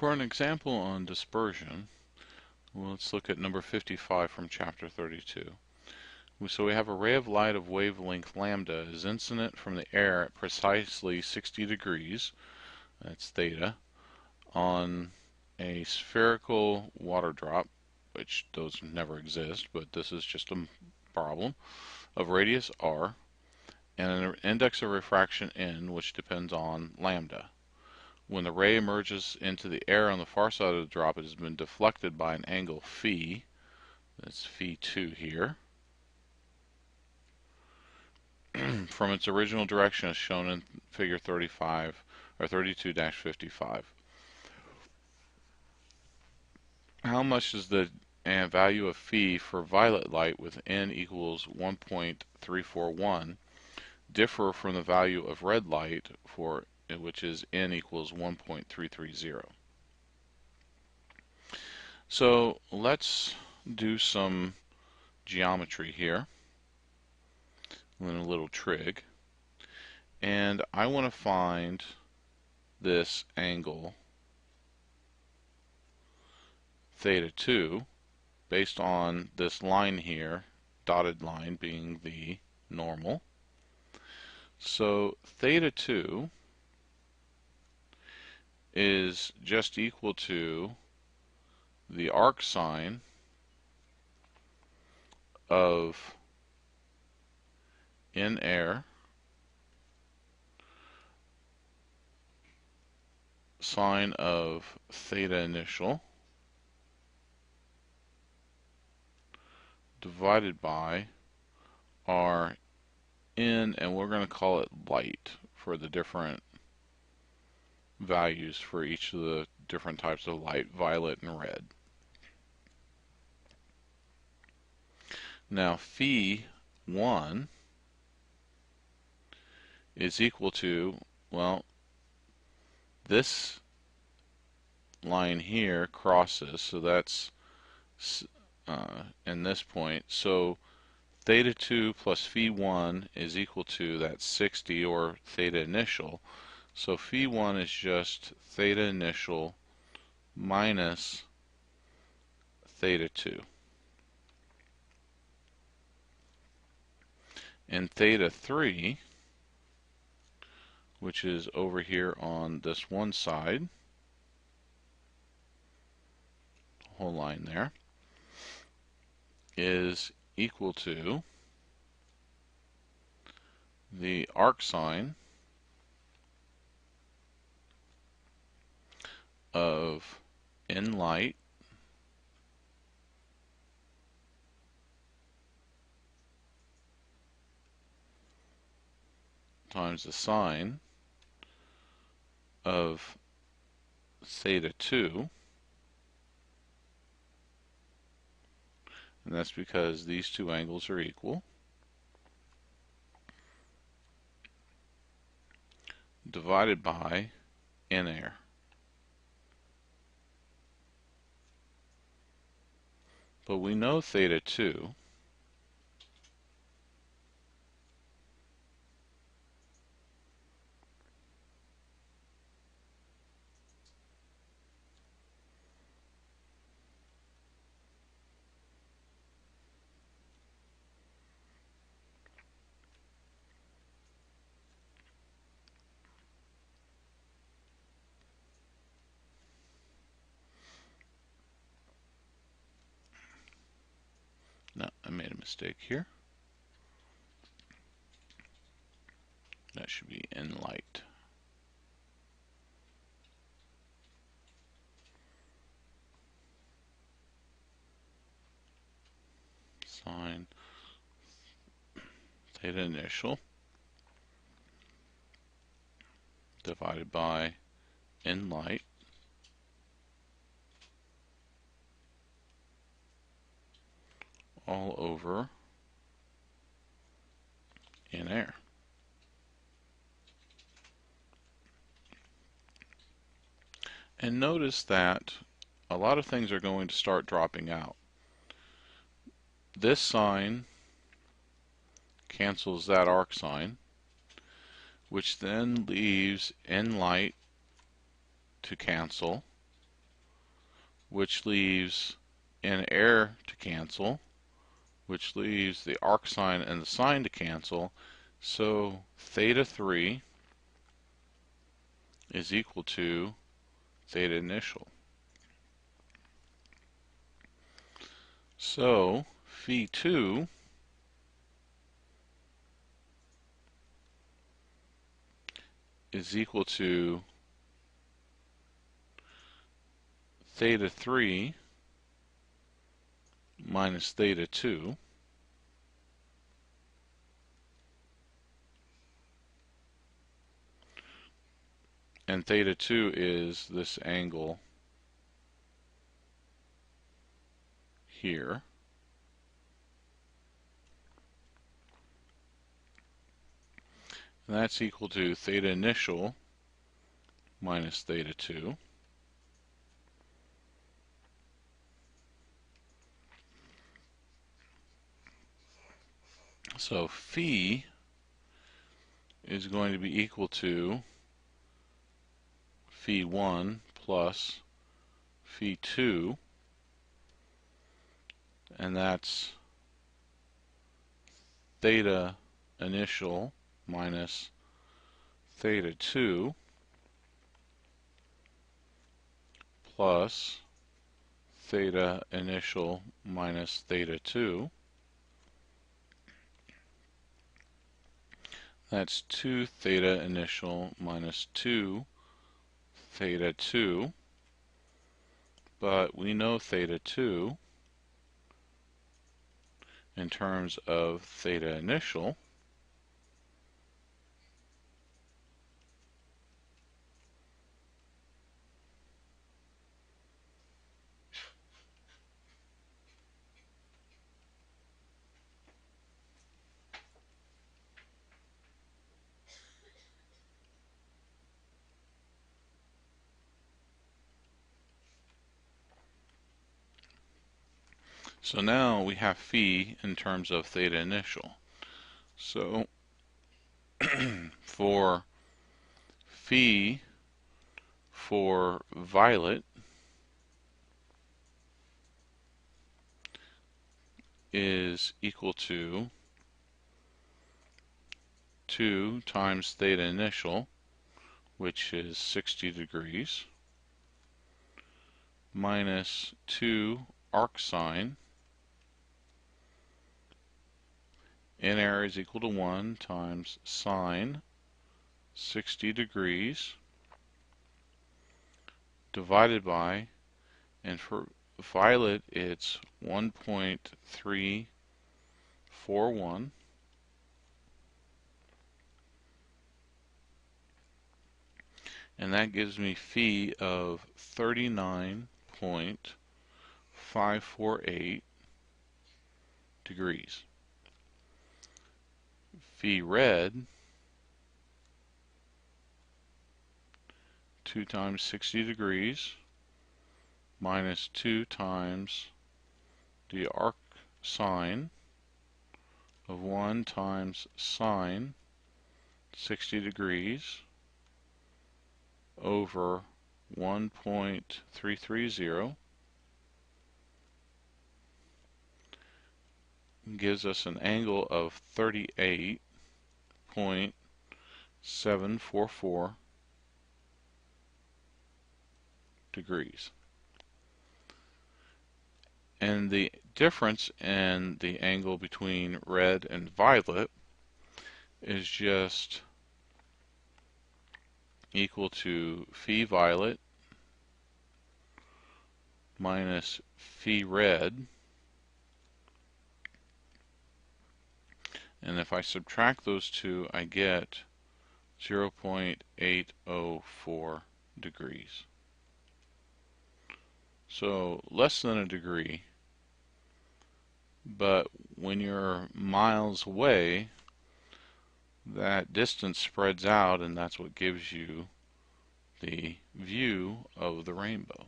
For an example on dispersion, let's look at number 55 from chapter 32. So we have a ray of light of wavelength lambda is incident from the air at precisely 60 degrees, that's theta, on a spherical water drop, which those never exist, but this is just a problem, of radius r, and an index of refraction n, which depends on lambda. When the ray emerges into the air on the far side of the drop, it has been deflected by an angle phi, that's phi 2 here, from its original direction as shown in figure 35 or 32-55. How much is the value of phi for violet light with n equals 1.341 differ from the value of red light for which is n equals 1.330? So let's do some geometry here and a little trig, and I want to find this angle theta 2 based on this line here, dotted line being the normal. So theta 2 is just equal to the arc sine of in air sine of theta initial divided by r in, and we're going to call it light for the different values for each of the different types of light, violet and red. Now phi 1 is equal to, well, this line here crosses, so that's in this point, so theta 2 plus phi 1 is equal to that 60, or theta initial. So phi 1 is just theta initial minus theta 2. And theta 3, which is over here on this one side, whole line there, is equal to the arc sine of in light times the sine of theta 2, and that's because these two angles are equal, divided by in air. But we know theta 2 no, I made a mistake here. That should be in light. Sine theta initial divided by in light all over in air. And notice that a lot of things are going to start dropping out. This sine cancels that arc sine, which then leaves in light to cancel, which leaves an error to cancel, which leaves the arc sine and the sine to cancel. So theta 3 is equal to theta initial. So phi 2 is equal to theta 3 minus theta 2. And theta 2 is this angle here. And that's equal to theta initial minus theta 2. So phi is going to be equal to phi 1 plus phi 2, and that's theta initial minus theta 2 plus theta initial minus theta 2. That's 2 theta initial minus 2 theta 2, but we know theta 2 in terms of theta initial. So now we have phi in terms of theta initial. So for phi for violet is equal to 2 times theta initial, which is 60 degrees, minus 2 arc sine. N error is equal to 1 times sine 60 degrees divided by, and for violet it's 1.341, and that gives me phi of 39.548 degrees. Phi red, 2 times 60 degrees minus 2 times the arc sine of 1 times sine 60 degrees over 1.330 gives us an angle of 38.744 degrees. And the difference in the angle between red and violet is just equal to phi violet minus phi red. And if I subtract those two, I get 0.804 degrees. So less than a degree, but when you're miles away, that distance spreads out, and that's what gives you the view of the rainbow.